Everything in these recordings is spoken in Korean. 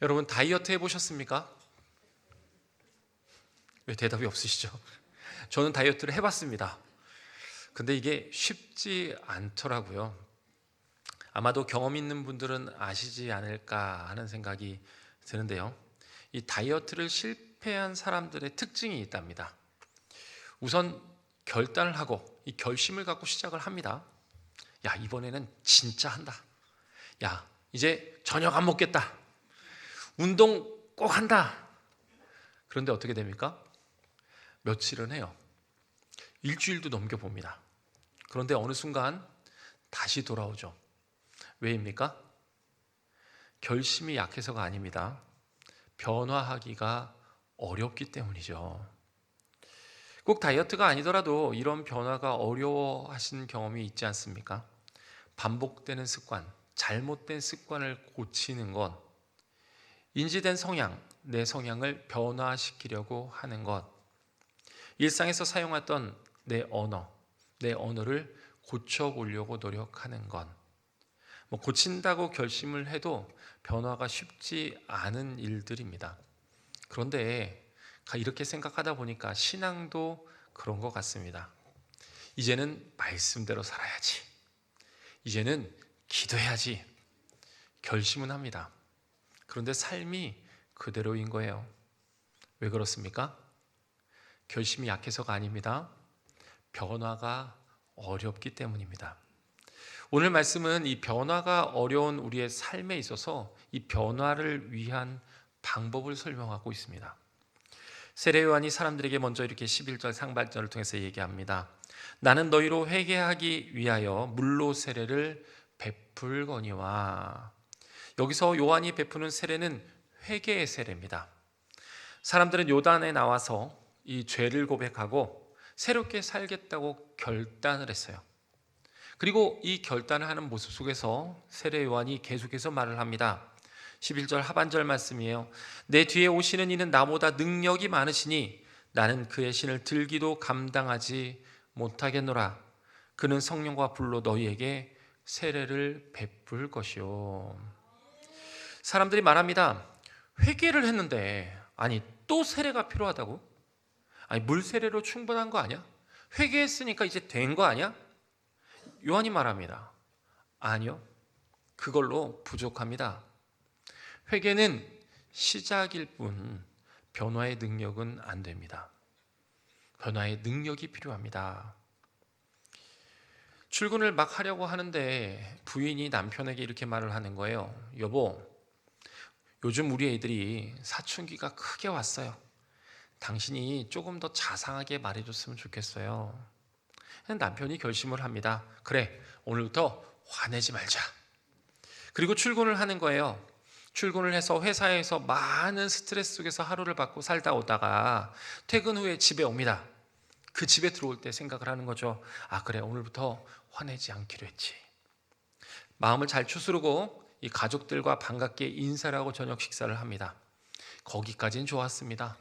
여러분 다이어트 해보셨습니까? 왜 대답이 없으시죠? 저는 다이어트를 해봤습니다. 근데 이게 쉽지 않더라고요. 아마도 경험 있는 분들은 아시지 않을까 하는 생각이 드는데요. 이 다이어트를 실패한 사람들의 특징이 있답니다. 우선 결단을 하고 이 결심을 갖고 시작을 합니다. 야, 이번에는 진짜 한다. 야, 이제 저녁 안 먹겠다. 운동 꼭 한다. 그런데 어떻게 됩니까? 며칠은 해요. 일주일도 넘겨봅니다. 그런데 어느 순간 다시 돌아오죠. 왜입니까? 결심이 약해서가 아닙니다. 변화하기가 어렵기 때문이죠. 꼭 다이어트가 아니더라도 이런 변화가 어려워하신 경험이 있지 않습니까? 반복되는 습관, 잘못된 습관을 고치는 것, 인지된 성향, 내 성향을 변화시키려고 하는 것, 일상에서 사용했던 내 언어를 고쳐보려고 노력하는 것, 고친다고 결심을 해도 변화가 쉽지 않은 일들입니다. 그런데 이렇게 생각하다 보니까 신앙도 그런 것 같습니다. 이제는 말씀대로 살아야지. 이제는 기도해야지. 결심은 합니다. 그런데 삶이 그대로인 거예요. 왜 그렇습니까? 결심이 약해서가 아닙니다. 변화가 어렵기 때문입니다. 오늘 말씀은 이 변화가 어려운 우리의 삶에 있어서 이 변화를 위한 방법을 설명하고 있습니다. 세례 요한이 사람들에게 먼저 이렇게 11절 상반절을 통해서 얘기합니다. 나는 너희로 회개하기 위하여 물로 세례를 베풀거니와. 여기서 요한이 베푸는 세례는 회개의 세례입니다. 사람들은 요단에 나와서 이 죄를 고백하고 새롭게 살겠다고 결단을 했어요. 그리고 이 결단을 하는 모습 속에서 세례 요한이 계속해서 말을 합니다. 11절 하반절 말씀이에요. 내 뒤에 오시는 이는 나보다 능력이 많으시니 나는 그의 신을 들기도 감당하지 못하겠노라. 그는 성령과 불로 너희에게 세례를 베풀 것이요. 사람들이 말합니다. 회개를 했는데 아니 또 세례가 필요하다고? 아니 물 세례로 충분한 거 아니야? 회개했으니까 이제 된 거 아니야? 요한이 말합니다. 아니요. 그걸로 부족합니다. 회개는 시작일 뿐 변화의 능력은 안 됩니다. 변화의 능력이 필요합니다. 출근을 막 하려고 하는데 부인이 남편에게 이렇게 말을 하는 거예요. 여보, 요즘 우리 애들이 사춘기가 크게 왔어요. 당신이 조금 더 자상하게 말해줬으면 좋겠어요. 남편이 결심을 합니다. 그래, 오늘부터 화내지 말자. 그리고 출근을 하는 거예요. 출근을 해서 회사에서 많은 스트레스 속에서 하루를 받고 살다 오다가 퇴근 후에 집에 옵니다. 그 집에 들어올 때 생각을 하는 거죠. 아, 그래, 오늘부터 화내지 않기로 했지. 마음을 잘 추스르고 이 가족들과 반갑게 인사를 하고 저녁 식사를 합니다. 거기까지는 좋았습니다.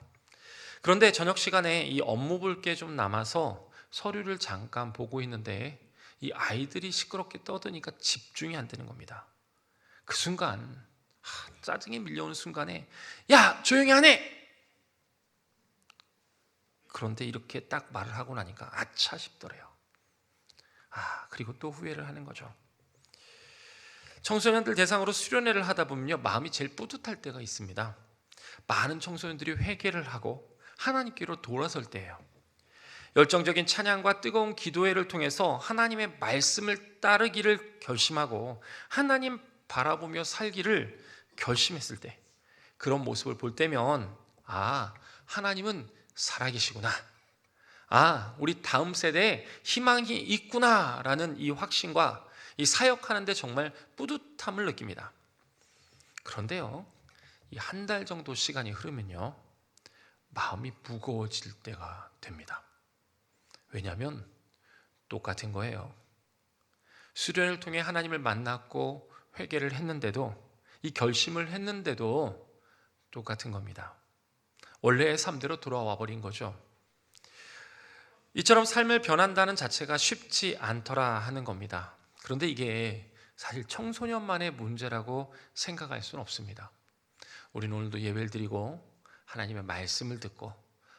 그런데 저녁 시간에 이 업무 볼 게 좀 남아서 서류를 잠깐 보고 있는데 이 아이들이 시끄럽게 떠드니까 집중이 안 되는 겁니다. 그 순간 짜증이 밀려오는 순간에 야 조용히 하네. 그런데 이렇게 딱 말을 하고 나니까 아차 싶더래요. 그리고 또 후회를 하는 거죠. 청소년들 대상으로 수련회를 하다 보면요 마음이 제일 뿌듯할 때가 있습니다. 많은 청소년들이 회개를 하고 하나님께로 돌아설 때예요. 열정적인 찬양과 뜨거운 기도회를 통해서 하나님의 말씀을 따르기를 결심하고 하나님 바라보며 살기를 결심했을 때, 그런 모습을 볼 때면 하나님은 살아계시구나, 우리 다음 세대에 희망이 있구나라는 이 확신과 이 사역하는데 정말 뿌듯함을 느낍니다. 그런데요, 이 한 달 정도 시간이 흐르면요 마음이 무거워질 때가 됩니다. 왜냐하면 똑같은 거예요. 수련을 통해 하나님을 만났고 회개를 했는데도, 이 결심을 했는데도 똑같은 겁니다. 원래의 삶대로 돌아와 버린 거죠. 이처럼 삶을 변한다는 자체가 쉽지 않더라 하는 겁니다. 그런데 이게 사실 청소년만의 문제라고 생각할 수는 없습니다. 우리는 오늘도 예배를 드리고 하나님의 말씀을 듣고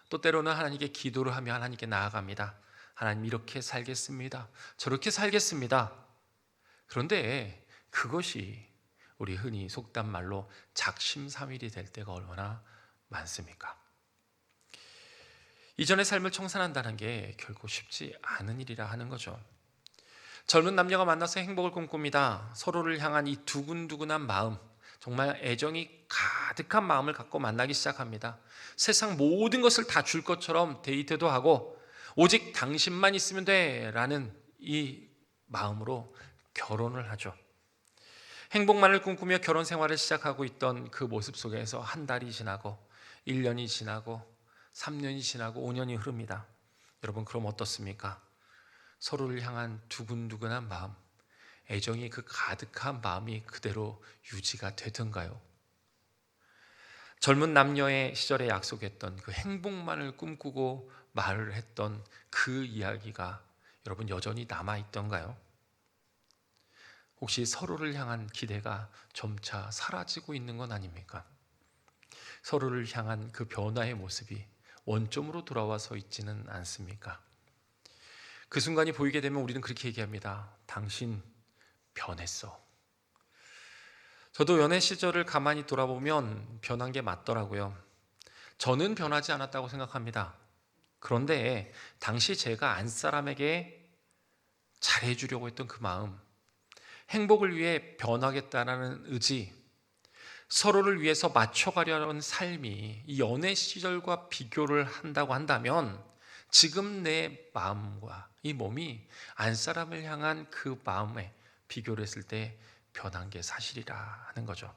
또 때로는 하나님께 기도를 하며 하나님께 나아갑니다. 하나님, 이렇게 살겠습니다. 저렇게 살겠습니다. 그런데 그것이 우리 흔히 속담 말로 작심삼일이 될 때가 얼마나 많습니까? 이전의 삶을 청산한다는 게 결코 쉽지 않은 일이라 하는 거죠. 젊은 남녀가 만나서 행복을 꿈꿉니다. 서로를 향한 이 두근두근한 마음, 정말 애정이 가득한 마음을 갖고 만나기 시작합니다. 세상 모든 것을 다 줄 것처럼 데이트도 하고 오직 당신만 있으면 돼 라는 이 마음으로 결혼을 하죠. 행복만을 꿈꾸며 결혼 생활을 시작하고 있던 그 모습 속에서 한 달이 지나고 1년이 지나고 3년이 지나고 5년이 흐릅니다. 여러분, 그럼 어떻습니까? 서로를 향한 두근두근한 마음, 애정이 그 가득한 마음이 그대로 유지가 되던가요? 젊은 남녀의 시절에 약속했던 그 행복만을 꿈꾸고 말을 했던 그 이야기가 여러분 여전히 남아있던가요? 혹시 서로를 향한 기대가 점차 사라지고 있는 건 아닙니까? 서로를 향한 그 변화의 모습이 원점으로 돌아와서 있지는 않습니까? 그 순간이 보이게 되면 우리는 그렇게 얘기합니다. 당신 변했어. 저도 연애 시절을 가만히 돌아보면 변한 게 맞더라고요. 저는 변하지 않았다고 생각합니다. 그런데 당시 제가 안사람에게 잘해주려고 했던 그 마음, 행복을 위해 변하겠다라는 의지, 서로를 위해서 맞춰가려는 삶이 이 연애 시절과 비교를 한다고 한다면 지금 내 마음과 이 몸이 안사람을 향한 그 마음에 비교를 했을 때 변한 게 사실이라 하는 거죠.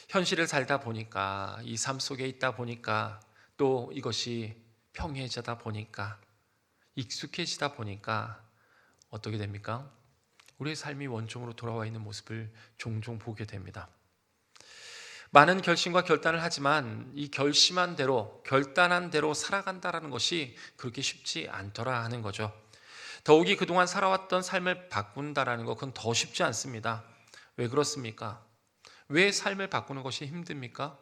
현실을 살다 보니까, 이 삶 속에 있다 보니까, 또 이것이 평이해지다 보니까, 익숙해지다 보니까 어떻게 됩니까? 우리의 삶이 원점으로 돌아와 있는 모습을 종종 보게 됩니다. 많은 결심과 결단을 하지만 이 결심한 대로, 결단한 대로 살아간다는 것이 그렇게 쉽지 않더라 하는 거죠. 더욱이 그동안 살아왔던 삶을 바꾼다는 것은 더 쉽지 않습니다. 왜 그렇습니까? 왜 삶을 바꾸는 것이 힘듭니까?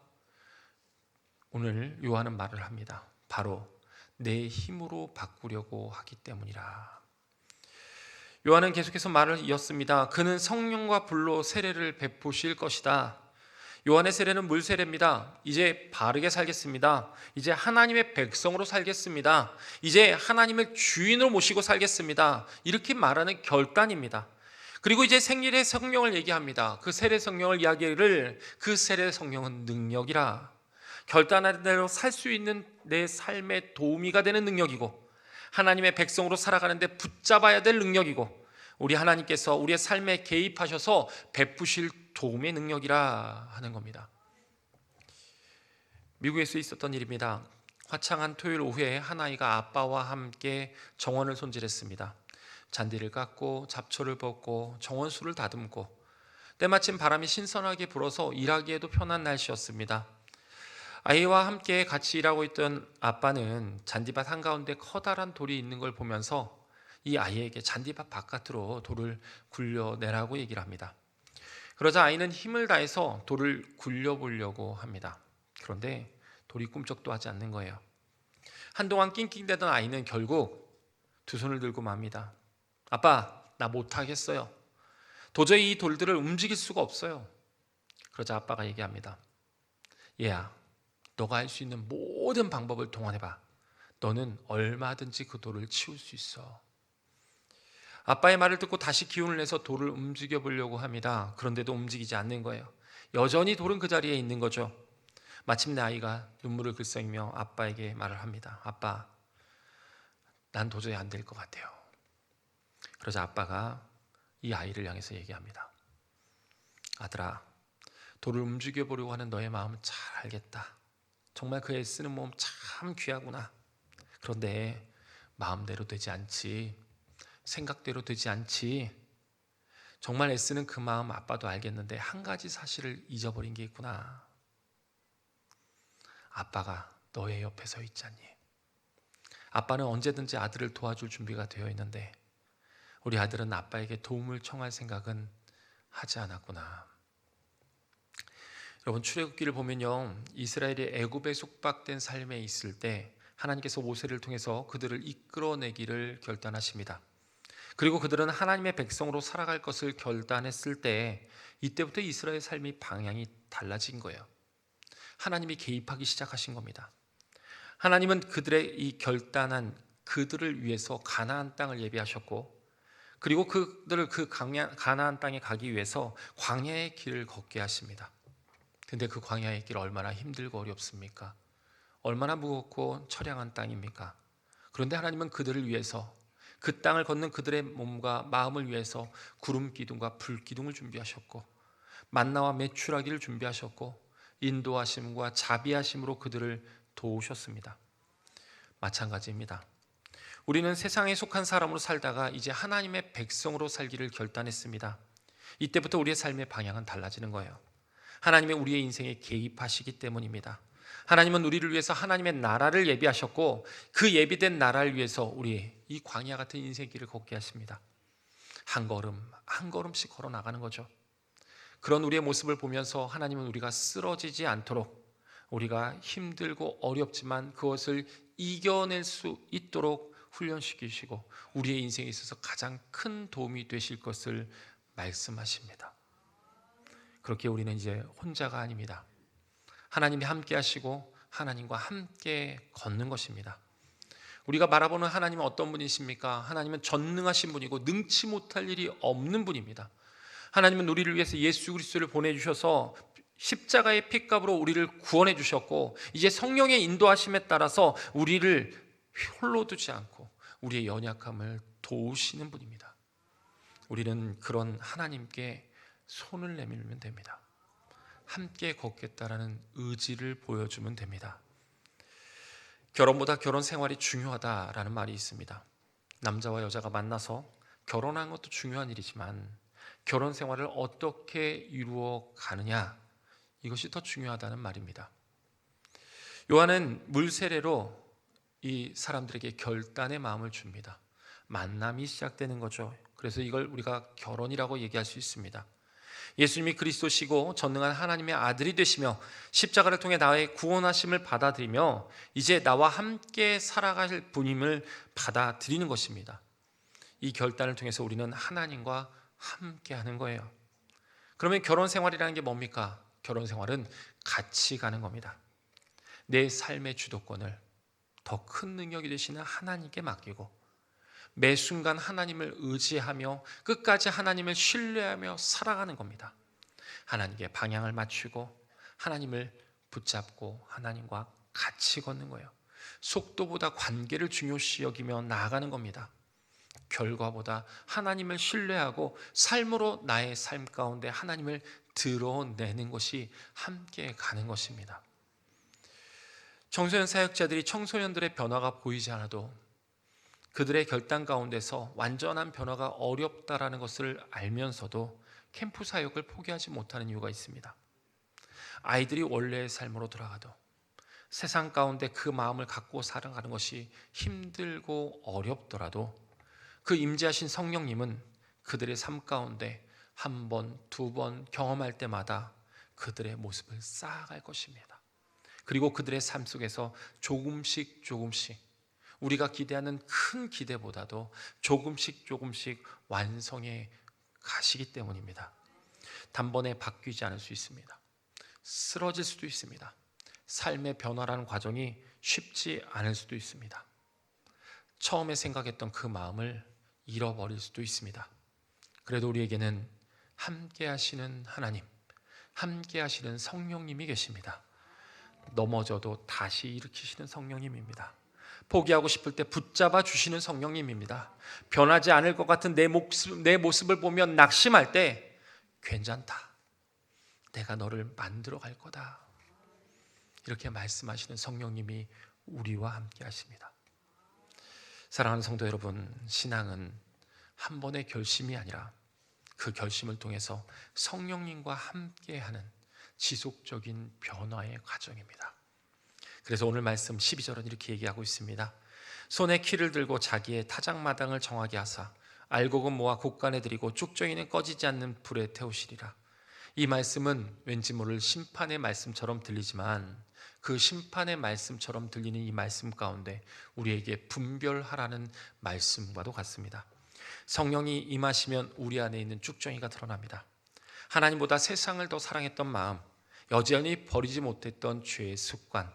오늘 요한은 말을 합니다. 바로 내 힘으로 바꾸려고 하기 때문이라. 요한은 계속해서 말을 이었습니다. 그는 성령과 불로 세례를 베푸실 것이다. 요한의 세례는 물 세례입니다. 이제 바르게 살겠습니다. 이제 하나님의 백성으로 살겠습니다. 이제 하나님을 주인으로 모시고 살겠습니다. 이렇게 말하는 결단입니다. 그리고 이제 생일의 성령을 얘기합니다. 그 세례 성령을 이야기를, 그 세례 성령은 능력이라. 결단한 대로 살 수 있는 내 삶에 도우미가 되는 능력이고, 하나님의 백성으로 살아가는데 붙잡아야 될 능력이고, 우리 하나님께서 우리의 삶에 개입하셔서 베푸실 도움의 능력이라 하는 겁니다. 미국에서 있었던 일입니다. 화창한 토요일 오후에 한 아이가 아빠와 함께 정원을 손질했습니다. 잔디를 깎고 잡초를 벗고 정원수를 다듬고, 때마침 바람이 신선하게 불어서 일하기에도 편한 날씨였습니다. 아이와 함께 같이 일하고 있던 아빠는 잔디밭 한가운데 커다란 돌이 있는 걸 보면서 이 아이에게 잔디밭 바깥으로 돌을 굴려내라고 얘기를 합니다. 그러자 아이는 힘을 다해서 돌을 굴려보려고 합니다. 그런데 돌이 꿈쩍도 하지 않는 거예요. 한동안 낑낑대던 아이는 결국 두 손을 들고 맙니다. 아빠, 나 못하겠어요. 도저히 이 돌들을 움직일 수가 없어요. 그러자 아빠가 얘기합니다. 얘야, 너가 할 수 있는 모든 방법을 동원해봐. 너는 얼마든지 그 돌을 치울 수 있어. 아빠의 말을 듣고 다시 기운을 내서 돌을 움직여 보려고 합니다. 그런데도 움직이지 않는 거예요. 여전히 돌은 그 자리에 있는 거죠. 마침내 아이가 눈물을 글썽이며 아빠에게 말을 합니다. 아빠, 난 도저히 안 될 것 같아요. 그러자 아빠가 이 아이를 향해서 얘기합니다. 아들아, 돌을 움직여 보려고 하는 너의 마음은 잘 알겠다. 정말 그 애쓰는 몸 참 귀하구나. 그런데 마음대로 되지 않지. 생각대로 되지 않지. 정말 애쓰는 그 마음 아빠도 알겠는데 한 가지 사실을 잊어버린 게 있구나. 아빠가 너의 옆에 서 있잖니. 아빠는 언제든지 아들을 도와줄 준비가 되어 있는데 우리 아들은 아빠에게 도움을 청할 생각은 하지 않았구나. 여러분, 출애굽기를 보면요, 이스라엘이 애굽에 속박된 삶에 있을 때 하나님께서 모세를 통해서 그들을 이끌어내기를 결단하십니다. 그리고 그들은 하나님의 백성으로 살아갈 것을 결단했을 때 이때부터 이스라엘 삶의 방향이 달라진 거예요. 하나님이 개입하기 시작하신 겁니다. 하나님은 그들의 이 결단한 그들을 위해서 가나안 땅을 예비하셨고, 그리고 그들을 그 가나안 땅에 가기 위해서 광야의 길을 걷게 하십니다. 근데 그 광야의 길 얼마나 힘들고 어렵습니까? 얼마나 무겁고 처량한 땅입니까? 그런데 하나님은 그들을 위해서, 그 땅을 걷는 그들의 몸과 마음을 위해서 구름 기둥과 불 기둥을 준비하셨고, 만나와 메추라기를 준비하셨고, 인도하심과 자비하심으로 그들을 도우셨습니다. 마찬가지입니다. 우리는 세상에 속한 사람으로 살다가 이제 하나님의 백성으로 살기를 결단했습니다. 이때부터 우리의 삶의 방향은 달라지는 거예요. 하나님의 우리의 인생에 개입하시기 때문입니다. 하나님은 우리를 위해서 하나님의 나라를 예비하셨고, 그 예비된 나라를 위해서 우리 이 광야 같은 인생 길을 걷게 하십니다. 한 걸음 한 걸음씩 걸어 나가는 거죠. 그런 우리의 모습을 보면서 하나님은 우리가 쓰러지지 않도록, 우리가 힘들고 어렵지만 그것을 이겨낼 수 있도록 훈련시키시고 우리의 인생에 있어서 가장 큰 도움이 되실 것을 말씀하십니다. 그렇게 우리는 이제 혼자가 아닙니다. 하나님이 함께 하시고 하나님과 함께 걷는 것입니다. 우리가 바라보는 하나님은 어떤 분이십니까? 하나님은 전능하신 분이고 능치 못할 일이 없는 분입니다. 하나님은 우리를 위해서 예수 그리스도를 보내주셔서 십자가의 핏값으로 우리를 구원해 주셨고, 이제 성령의 인도하심에 따라서 우리를 홀로 두지 않고 우리의 연약함을 도우시는 분입니다. 우리는 그런 하나님께 손을 내밀면 됩니다. 함께 걷겠다라는 의지를 보여주면 됩니다. 결혼보다 결혼 생활이 중요하다라는 말이 있습니다. 남자와 여자가 만나서 결혼하는 것도 중요한 일이지만 결혼 생활을 어떻게 이루어 가느냐, 이것이 더 중요하다는 말입니다. 요한은 물 세례로 이 사람들에게 결단의 마음을 줍니다. 만남이 시작되는 거죠. 그래서 이걸 우리가 결혼이라고 얘기할 수 있습니다. 예수님이 그리스도시고 전능한 하나님의 아들이 되시며 십자가를 통해 나의 구원하심을 받아들이며 이제 나와 함께 살아갈 분임을 받아들이는 것입니다. 이 결단을 통해서 우리는 하나님과 함께 하는 거예요. 그러면 결혼 생활이라는 게 뭡니까? 결혼 생활은 같이 가는 겁니다. 내 삶의 주도권을 더 큰 능력이 되시는 하나님께 맡기고 매 순간 하나님을 의지하며 끝까지 하나님을 신뢰하며 살아가는 겁니다. 하나님께 방향을 맞추고 하나님을 붙잡고 하나님과 같이 걷는 거예요. 속도보다 관계를 중요시 여기며 나아가는 겁니다. 결과보다 하나님을 신뢰하고 삶으로 나의 삶 가운데 하나님을 드러내는 것이 함께 가는 것입니다. 청소년 사역자들이 청소년들의 변화가 보이지 않아도 그들의 결단 가운데서 완전한 변화가 어렵다라는 것을 알면서도 캠프 사역을 포기하지 못하는 이유가 있습니다. 아이들이 원래의 삶으로 돌아가도 세상 가운데 그 마음을 갖고 살아가는 것이 힘들고 어렵더라도 그 임재하신 성령님은 그들의 삶 가운데 한 번, 두 번 경험할 때마다 그들의 모습을 쌓아갈 것입니다. 그리고 그들의 삶 속에서 조금씩 우리가 기대하는 큰 기대보다도 조금씩 완성해 가시기 때문입니다. 단번에 바뀌지 않을 수 있습니다. 쓰러질 수도 있습니다. 삶의 변화라는 과정이 쉽지 않을 수도 있습니다. 처음에 생각했던 그 마음을 잃어버릴 수도 있습니다. 그래도 우리에게는 함께 하시는 하나님, 함께 하시는 성령님이 계십니다. 넘어져도 다시 일으키시는 성령님입니다. 포기하고 싶을 때 붙잡아 주시는 성령님입니다. 변하지 않을 것 같은 내 모습을 보면 낙심할 때 괜찮다, 내가 너를 만들어 갈 거다, 이렇게 말씀하시는 성령님이 우리와 함께 하십니다. 사랑하는 성도 여러분, 신앙은 한 번의 결심이 아니라 그 결심을 통해서 성령님과 함께하는 지속적인 변화의 과정입니다. 그래서 오늘 말씀 12절은 이렇게 얘기하고 있습니다. 손에 키를 들고 자기의 타작마당을 정하게 하사 알곡은 모아 곡간에 들이고 쭉정이는 꺼지지 않는 불에 태우시리라. 이 말씀은 왠지 모를 심판의 말씀처럼 들리지만 그 심판의 말씀처럼 들리는 이 말씀 가운데 우리에게 분별하라는 말씀과도 같습니다. 성령이 임하시면 우리 안에 있는 쭉정이가 드러납니다. 하나님보다 세상을 더 사랑했던 마음, 여전히 버리지 못했던 죄의 습관,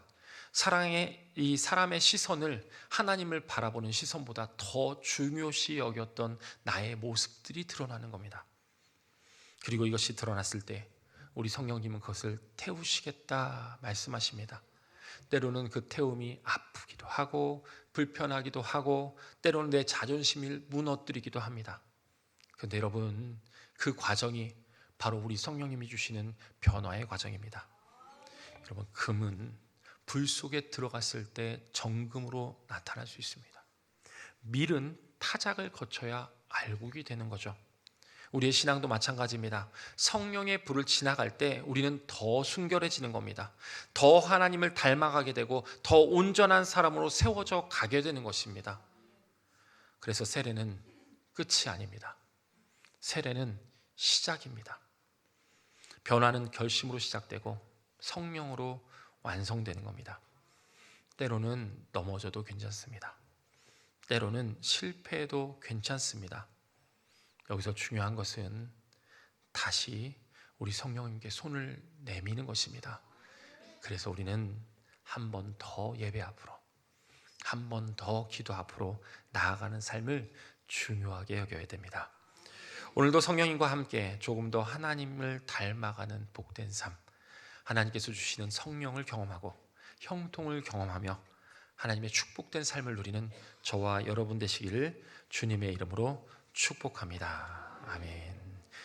이 사람의 시선을 하나님을 바라보는 시선보다 더 중요시 여겼던 나의 모습들이 드러나는 겁니다. 그리고 이것이 드러났을 때 우리 성령님은 그것을 태우시겠다 말씀하십니다. 때로는 그 태움이 아프기도 하고 불편하기도 하고 때로는 내 자존심을 무너뜨리기도 합니다. 그런데 여러분, 그 과정이 바로 우리 성령님이 주시는 변화의 과정입니다. 여러분, 금은 불 속에 들어갔을 때 정금으로 나타날 수 있습니다. 밀은 타작을 거쳐야 알곡이 되는 거죠. 우리의 신앙도 마찬가지입니다. 성령의 불을 지나갈 때 우리는 더 순결해지는 겁니다. 더 하나님을 닮아가게 되고 더 온전한 사람으로 세워져 가게 되는 것입니다. 그래서 세례는 끝이 아닙니다. 세례는 시작입니다. 변화는 결심으로 시작되고 성령으로 완성되는 겁니다. 때로는 넘어져도 괜찮습니다. 때로는 실패해도 괜찮습니다. 여기서 중요한 것은 다시 우리 성령님께 손을 내미는 것입니다. 그래서 우리는 한 번 더 예배 앞으로, 한 번 더 기도 앞으로 나아가는 삶을 중요하게 여겨야 됩니다. 오늘도 성령님과 함께 조금 더 하나님을 닮아가는 복된 삶, 하나님께서 주시는 성령을 경험하고 형통을 경험하며 하나님의 축복된 삶을 누리는 저와 여러분 되시기를 주님의 이름으로 축복합니다. 아멘.